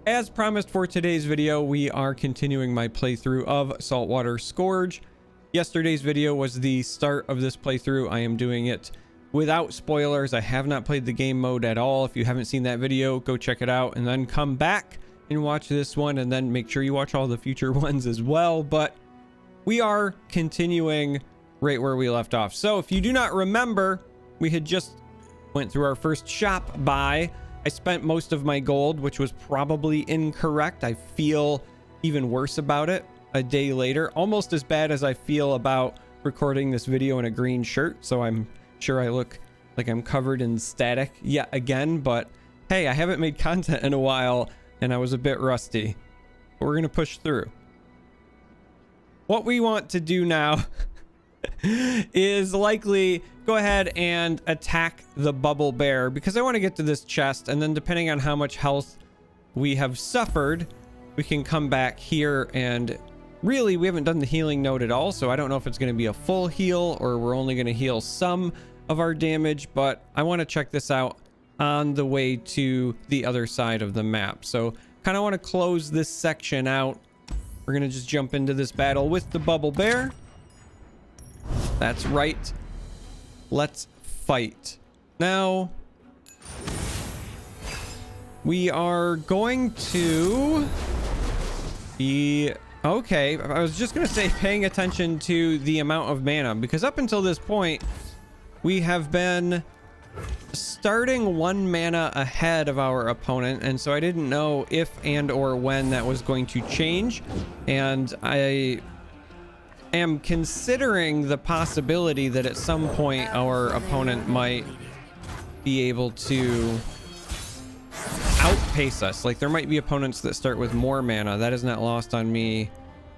As promised for today's video, we are continuing my playthrough of Saltwater Scourge. Yesterday's video was the start of this playthrough. I am doing it without spoilers. I have not played the game mode at all. If you haven't seen that video, go check it out and then come back and watch this one, and then make sure you watch all the future ones as well. But we are continuing right where we left off. So if you do not remember, we had just went through our first shop buy. I spent most of my gold, which was probably incorrect. I feel even worse about it a day later, almost as bad as I feel about recording this video in a green shirt. So I'm sure I look like I'm covered in static yet again, but hey, I haven't made content in a while and I was a bit rusty, but we're gonna push through. What we want to do now is likely go ahead and attack the bubble bear, because I want to get to this chest, and then depending on how much health we have suffered, we can come back here. And really, we haven't done the healing node at all, so I don't know if it's going to be a full heal or we're only going to heal some of our damage, but I want to check this out on the way to the other side of the map. So kind of want to close this section out. We're going to just jump into this battle with the bubble bear. That's right. Let's fight. Now, we are going to be... Okay, I was just going to say paying attention to the amount of mana, because up until this point, we have been starting 1 mana ahead of our opponent, and so I didn't know if and or when that was going to change, and I am considering the possibility that at some point our opponent might be able to outpace us. Like, there might be opponents that start with more mana. That is not lost on me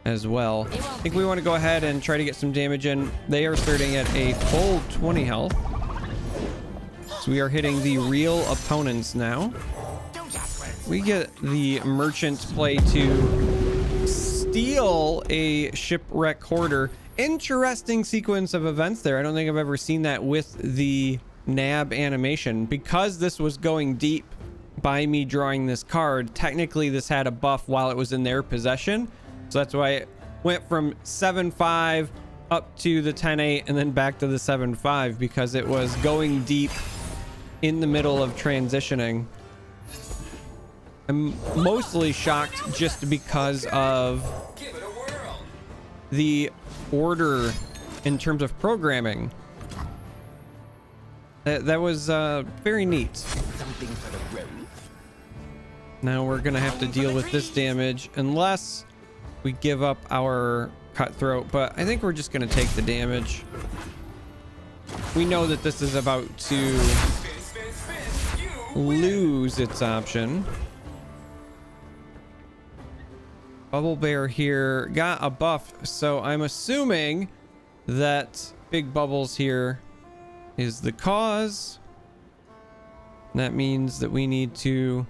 as well. I think we want to go ahead and try to get some damage in. They are starting at a full 20 health. So we are hitting the real opponents now. We get the merchant play to steal a shipwreck hoarder. Interesting sequence of events there. I don't think I've ever seen that with the nab animation. Because this was going deep by me drawing this card, technically this had a buff while it was in their possession. So that's why it went from 7-5 up to the 10-8 and then back to the 7-5, because it was going deep in the middle of transitioning. I'm mostly shocked just because of the order in terms of programming. That was very neat. Now we're gonna have to deal with this damage unless we give up our cutthroat, but I think we're just gonna take the damage. We know that this is about to lose its option. Bubble bear here got a buff, so I'm assuming that big bubbles here is the cause. That means that we need to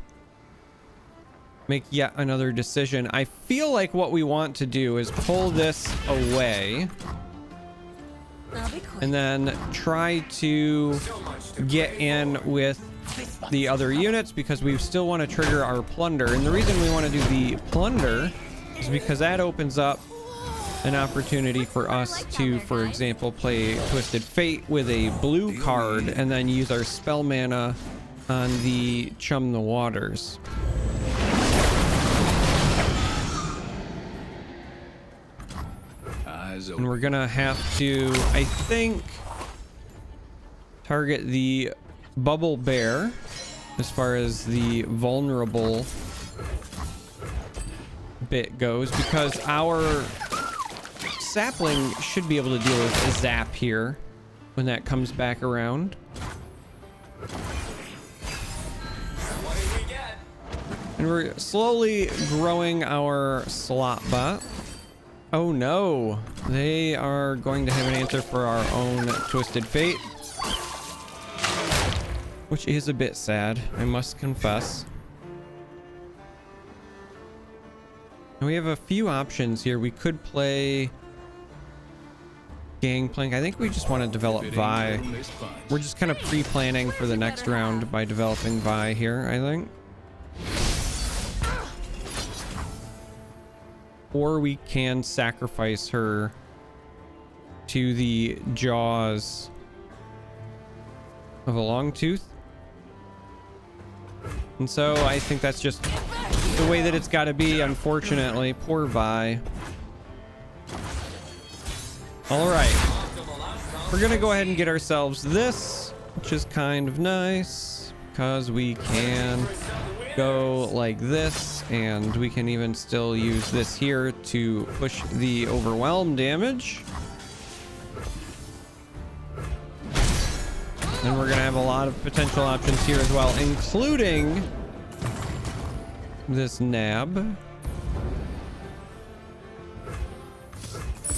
make yet another decision. I feel like what we want to do is pull this away and then try to get in with the other units, because we still want to trigger our plunder. And the reason we want to do the plunder is because that opens up an opportunity for us to, for example, play Twisted Fate with a blue card and then use our spell mana on the Chum the Waters. And we're gonna have to, I think, target the bubble bear as far as the vulnerable bit goes, because our sapling should be able to deal with a zap here when that comes back around. And we're slowly growing our slot bot. Oh no, they are going to have an answer for our own Twisted Fate, which is a bit sad, I must confess. And we have a few options here. We could play Gangplank. I think we just want to develop Vi. We're just kind of pre-planning for the next round by developing Vi here, I think. or we can sacrifice her to the jaws of a long tooth. And so I think that's just the way that it's got to be, unfortunately. Poor Vi. All right. We're going to go ahead and get ourselves this, which is kind of nice because we can go like this, and we can even still use this here to push the overwhelm damage. And we're going to have a lot of potential options here as well, including this nab.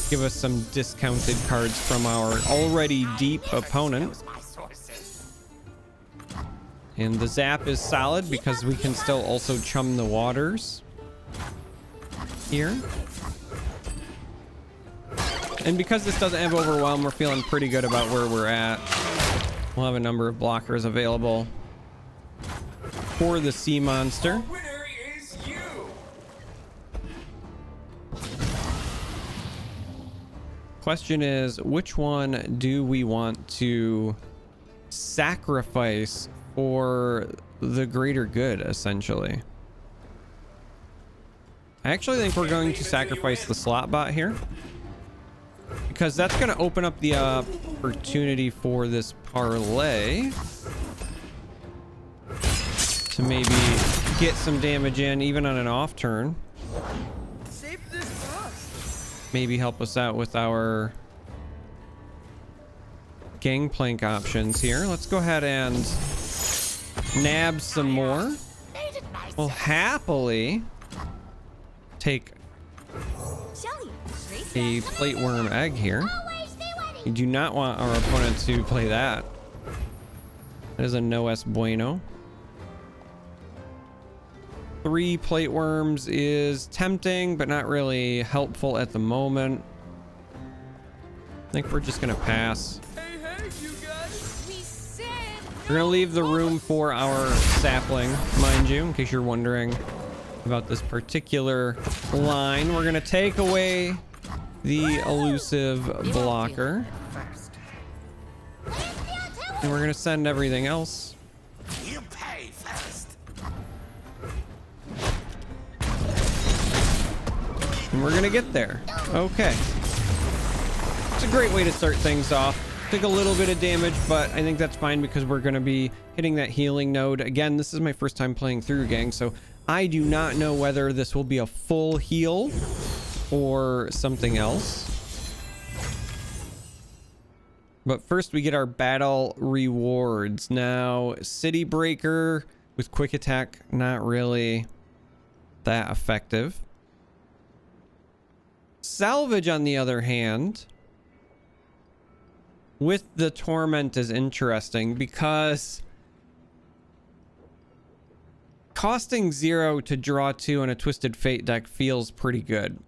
Give us some discounted cards from our already deep opponent. And the zap is solid because we can still also chum the waters here. And because this doesn't have overwhelm, we're feeling pretty good about where we're at. We'll have a number of blockers available for the sea monster. Question is, which one do we want to sacrifice for the greater good, essentially? I actually think we're going to sacrifice the slot bot here, because that's going to open up the opportunity for this parlay to maybe get some damage in even on an off turn. Maybe help us out with our gangplank options here. Let's go ahead and nab some more. We'll happily take a plate worm egg here. We do not want our opponent to play that. That is a no es bueno. 3 plate worms is tempting, but not really helpful at the moment. I think we're just gonna pass. We're gonna leave the room for our sapling, mind you, in case you're wondering about this particular line. We're gonna take away the elusive blocker, and we're gonna send everything else. You pay first. And we're gonna get there. Okay. It's a great way to start things off. Take a little bit of damage, but I think that's fine because we're going to be hitting that healing node. Again, this is my first time playing through, gang, so I do not know whether this will be a full heal or something else. But first we get our battle rewards. Now, City Breaker with quick attack, not really that effective. Salvage, on the other hand, with the Torment is interesting because costing 0 to draw 2 in a Twisted Fate deck feels pretty good.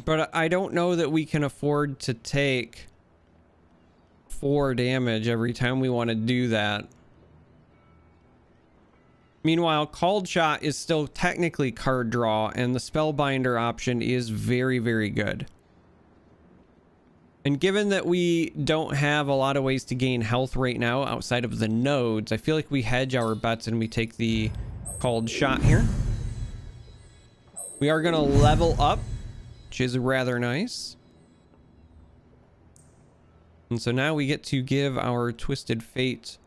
But I don't know that we can afford to take 4 damage every time we want to do that. Meanwhile, Called Shot is still technically card draw, and the Spellbinder option is very, very good. And given that we don't have a lot of ways to gain health right now outside of the nodes, I feel like we hedge our bets and we take the Called Shot here. We are going to level up, which is rather nice. And so now we get to give our Twisted Fate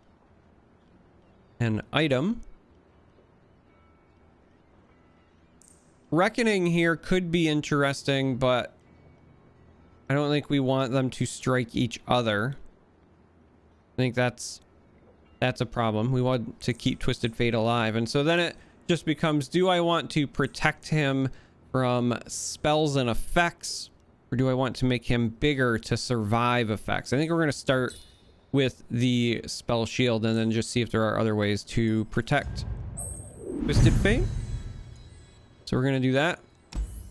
an item. Reckoning here could be interesting, but I don't think we want them to strike each other. I think that's a problem. We want to keep Twisted Fate alive. And so then it just becomes, do I want to protect him from spells and effects, or do I want to make him bigger to survive effects? I think we're going to start with the spell shield and then just see if there are other ways to protect Twisted Fate. So we're going to do that.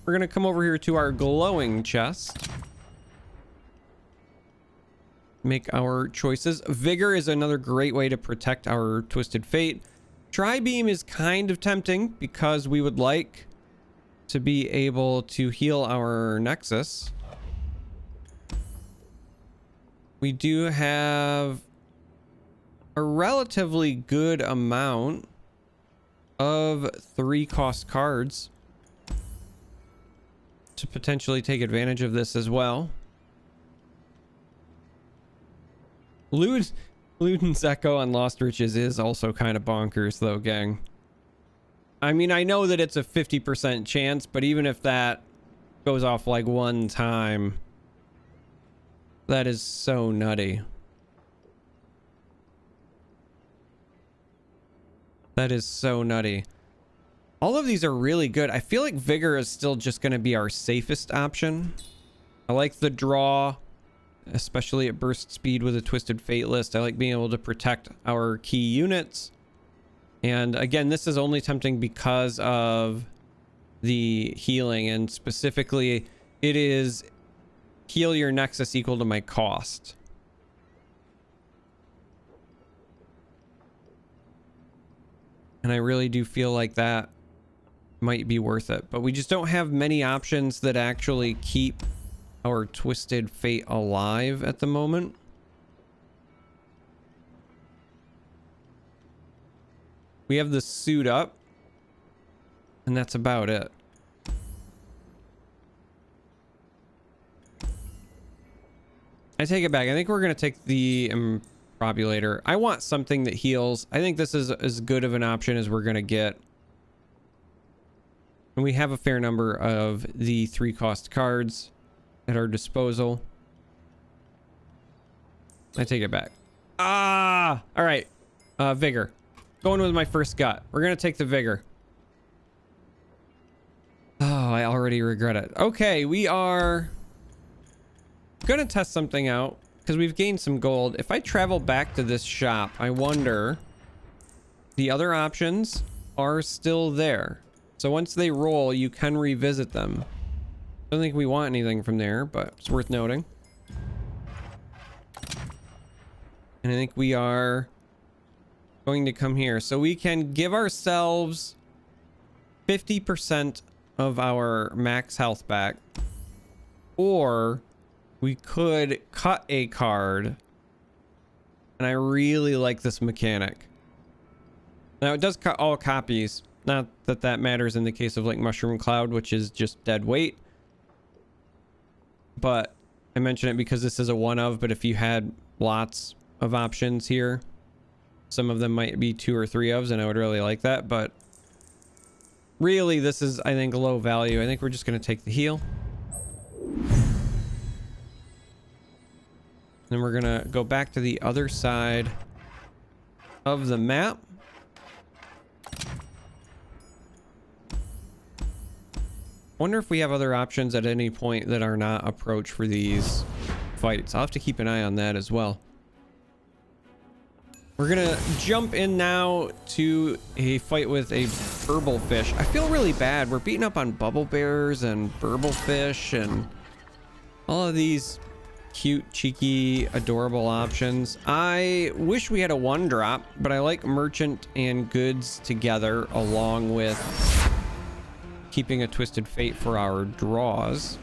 We're going to come over here to our glowing chest. Make our choices. Vigor is another great way to protect our Twisted Fate. Tri-Beam is kind of tempting because we would like to be able to heal our Nexus. We do have a relatively good amount of 3-cost cards to potentially take advantage of this as well. Luden's Echo on Lost Riches is also kind of bonkers though, gang. I mean, I know that it's a 50% chance, but even if that goes off like one time, that is so nutty. That is so nutty. All of these are really good. I feel like Vigor is still just going to be our safest option. I like the draw, especially at burst speed with a Twisted Fate list. I like being able to protect our key units. And again, this is only tempting because of the healing, and specifically it is heal your Nexus equal to my cost. And I really do feel like that might be worth it, but we just don't have many options that actually keep our Twisted Fate alive at the moment. We have the suit up, and that's about it. I take it back. I think we're going to take the Improbulator. I want something that heals. I think this is as good of an option as we're going to get. And we have a fair number of the 3-cost cards at our disposal. I take it back. Ah! All right. Vigor. Going with my first gut. We're going to take the Vigor. Oh, I already regret it. Okay, we are going to test something out because we've gained some gold. If I travel back to this shop, I wonder the other options are still there. So once they roll, you can revisit them. I don't think we want anything from there, but it's worth noting. And I think we are going to come here. So we can give ourselves 50% of our max health back. Or we could cut a card. And I really like this mechanic. Now it does cut all copies. Not that that matters in the case of like Mushroom Cloud, which is just dead weight. But I mention it because this is a one of, but if you had lots of options here, some of them might be 2 or 3 ofs, and I would really like that. But really, this is, I think, low value. I think we're just going to take the heal. Then we're going to go back to the other side of the map. Wonder if we have other options at any point that are not approach for these fights. I'll have to keep an eye on that as well. We're gonna jump in now to a fight with a burble fish. I feel really bad. We're beating up on bubble bears and burble fish and all of these cute, cheeky, adorable options. I wish we had a 1-drop, but I like merchant and goods together along with keeping a Twisted Fate for our draws.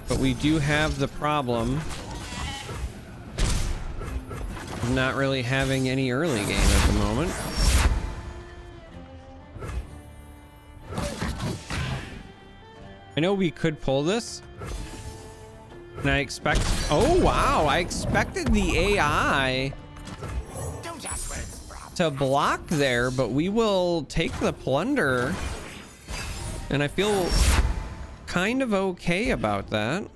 But we do have the problem of not really having any early game at the moment. I know we could pull this. And I expect... Oh, wow. I expected the AI to block there, but we will take the plunder. And I feel kind of okay about that.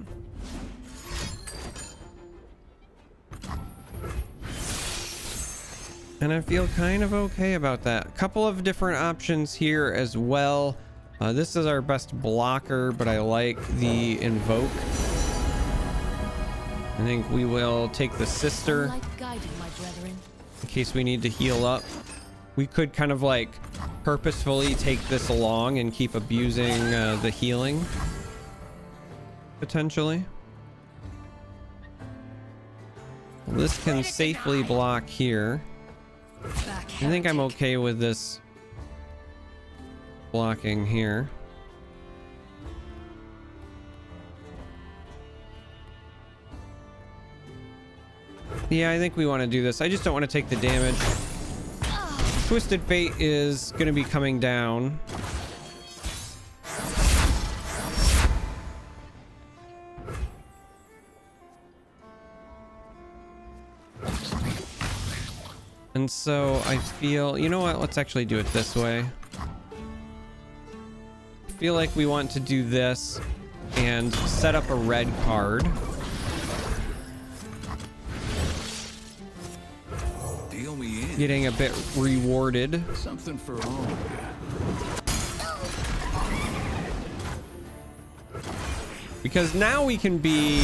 And I feel kind of okay about that. A couple of different options here as well. This is our best blocker, but I like the Invoke. I think we will take the Sister in case we need to heal up. We could kind of like purposefully take this along and keep abusing the healing potentially. This can safely block here. I think I'm okay with this blocking here. Yeah, I think we want to do this. I just don't want to take the damage. Twisted Fate is going to be coming down. And so I feel, you know what? Let's actually do it this way. I feel like we want to do this and set up a red card. Deal me in. Getting a bit rewarded. Something for all. Because now we can be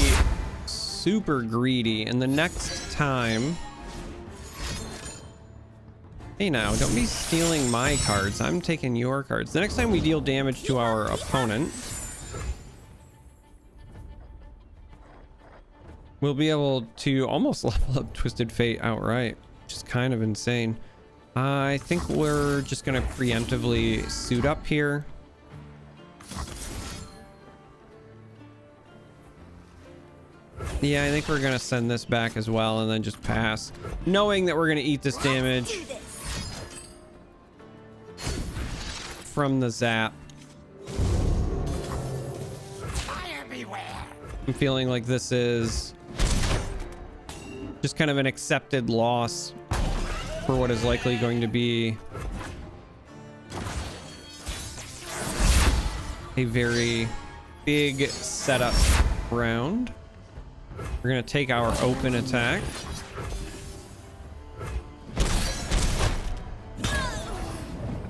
super greedy, and the next time... Hey now, don't be stealing my cards. I'm taking your cards. The next time we deal damage to our opponent, we'll be able to almost level up Twisted Fate outright, which is kind of insane. I think we're just going to preemptively suit up here. Yeah, I think we're going to send this back as well and then just pass, knowing that we're going to eat this damage from the zap. I'm feeling like this is just kind of an accepted loss for what is likely going to be a very big setup round. We're going to take our open attack.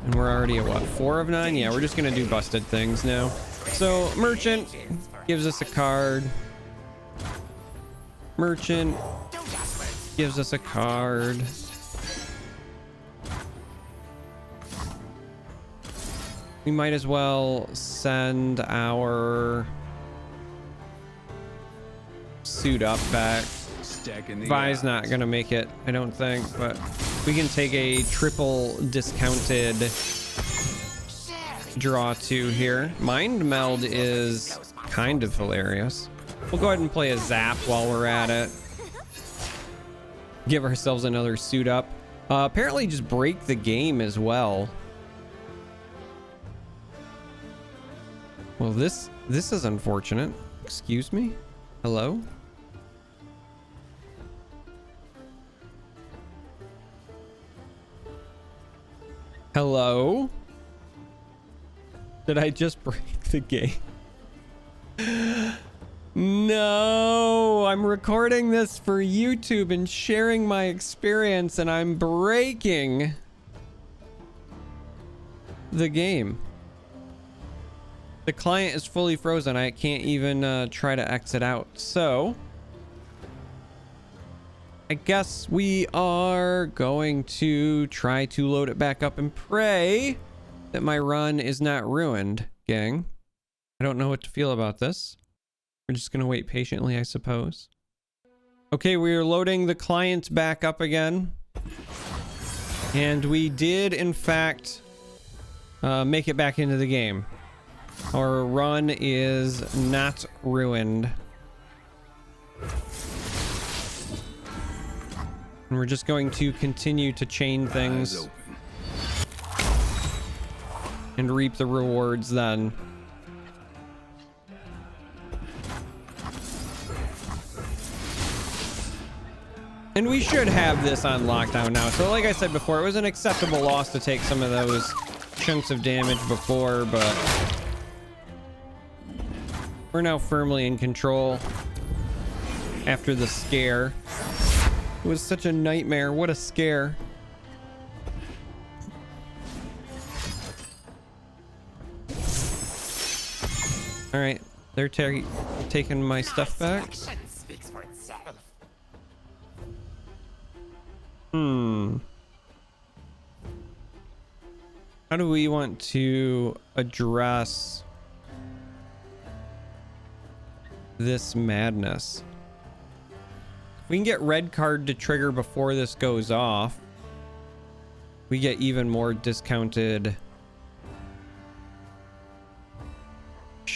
And we're already at what, 4 of 9? Yeah, we're just gonna do busted things now. So Merchant gives us a card. Merchant gives us a card. We might as well send our suit up back. Vi's not gonna make it, I don't think, but we can take a triple discounted draw 2 here. Mind Meld is kind of hilarious. We'll go ahead and play a zap while we're at it. Give ourselves another suit up. Apparently just break the game as well. Well, this is unfortunate. Excuse me? Hello? Hello? Did I just break the game? No, I'm recording this for YouTube and sharing my experience, and I'm breaking the game. The client is fully frozen. I can't even try to exit out. So I guess we are going to try to load it back up and pray that my run is not ruined, gang. I don't know what to feel about this. We're just going to wait patiently, I suppose. Okay, we are loading the client back up again. And we did, in fact, make it back into the game. Our run is not ruined. And we're just going to continue to chain things and reap the rewards then. And we should have this on lockdown now. So like I said before, it was an acceptable loss to take some of those chunks of damage before, but we're now firmly in control after the scare. It was such a nightmare. What a scare. All right, they're taking my stuff back. How do we want to address this madness? We can get red card to trigger before this goes off. We get even more discounted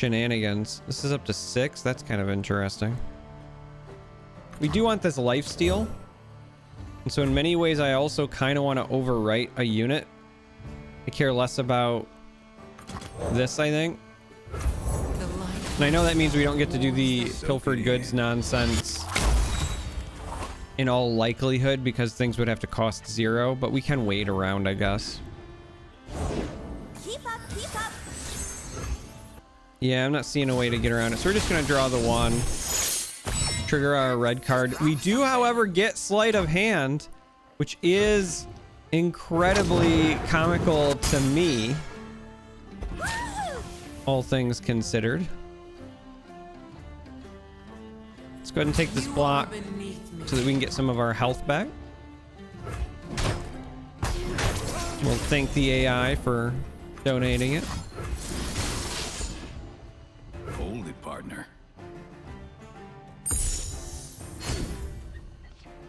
shenanigans. This is up to 6. That's kind of interesting. We do want this lifesteal. And so in many ways, I also kind of want to overwrite a unit. I care less about this, I think. And I know that means we don't get to do the pilfered goods nonsense in all likelihood because things would have to cost 0, but we can wait around, I guess. Keep up, keep up. Yeah, I'm not seeing a way to get around it. So we're just going to draw the 1. Trigger our red card. We do, however, get sleight of hand, which is incredibly comical to me, all things considered. Let's go ahead and take this block so that we can get some of our health back. We'll thank the AI for donating it. Hold it, partner.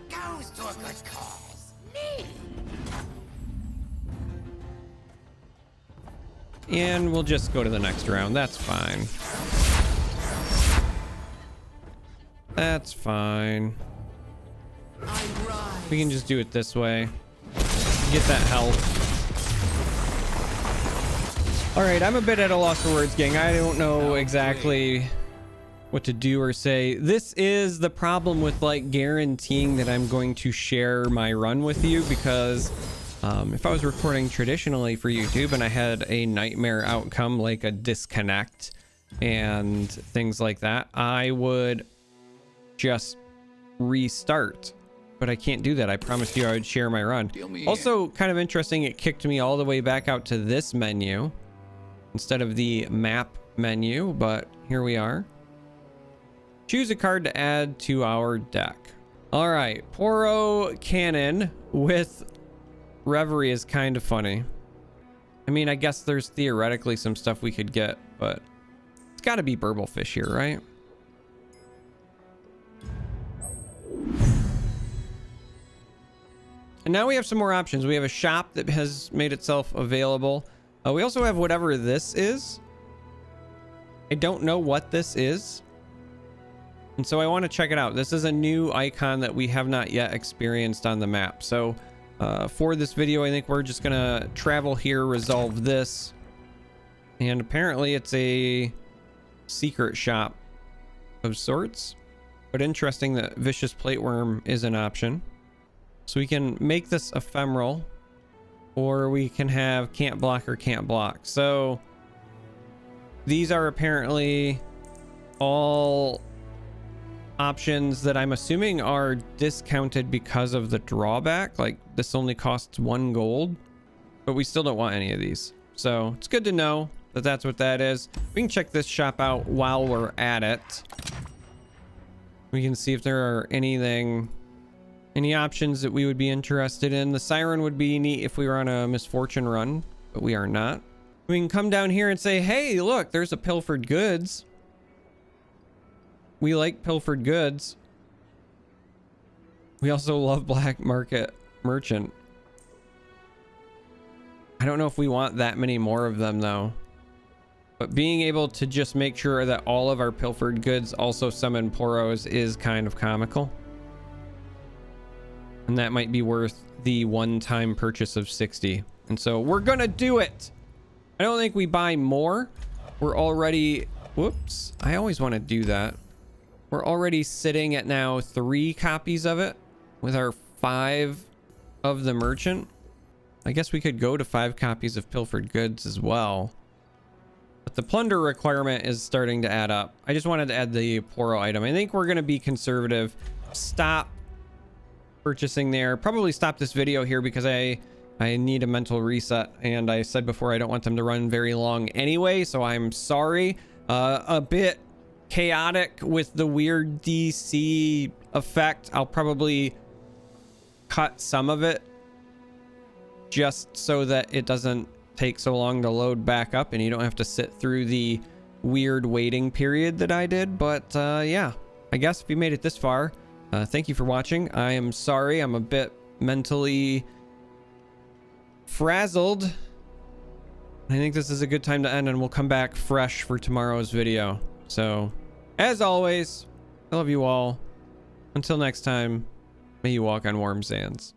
Goes to a good cause. Me. And we'll just go to the next round. That's fine. That's fine. We can just do it this way. Get that health. All right, I'm a bit at a loss for words, gang. I don't know exactly what to do or say. This is the problem with like guaranteeing that I'm going to share my run with you, because if I was recording traditionally for YouTube and I had a nightmare outcome like a disconnect and things like that, I would just restart. But I can't do that. I promised you I would share my run. Also, kind of interesting, it kicked me all the way back out to this menu instead of the map menu, but here we are. Choose a card to add to our deck. All right, Poro Cannon with Reverie is kind of funny. I mean, I guess there's theoretically some stuff we could get, but it's got to be Burblefish here, right? And now we have some more options. We have a shop that has made itself available. We also have whatever this is. I don't know what this is, and so I want to check it out. This is a new icon that we have not yet experienced on the map. So for this video, I think we're just gonna travel here, resolve this, and apparently it's a secret shop of sorts. But interesting that Vicious Plateworm is an option. So we can make this ephemeral, or we can have can't block or can't block. So these are apparently all options that I'm assuming are discounted because of the drawback. Like this only costs 1 gold, but we still don't want any of these. So it's good to know that that's what that is. We can check this shop out while we're at it. We can see if there are any options that we would be interested in. The Siren would be neat if we were on a misfortune run, but we are not. We can come down here and say, hey, look, there's a pilfered goods. We like pilfered goods. We also love black market merchant. I don't know if we want that many more of them though. But being able to just make sure that all of our pilfered goods also summon Poros is kind of comical. And that might be worth the one-time purchase of 60. And so we're gonna do it. I don't think we buy more. We're already, whoops, I always want to do that. We're already sitting at now 3 copies of it with our 5 of the merchant. I guess we could go to 5 copies of pilfered goods as well. But the plunder requirement is starting to add up. I just wanted to add the Poro item. I think we're going to be conservative. Stop purchasing there. Probably stop this video here because I need a mental reset. And I said before, I don't want them to run very long anyway. So I'm sorry. A bit chaotic with the weird DC effect. I'll probably cut some of it just so that it doesn't take so long to load back up and you don't have to sit through the weird waiting period that I did. But yeah, I guess if you made it this far, thank you for watching. I am sorry, I'm a bit mentally frazzled. I think this is a good time to end, and we'll come back fresh for tomorrow's video. So, as always, I love you all. Until next time, may you walk on warm sands.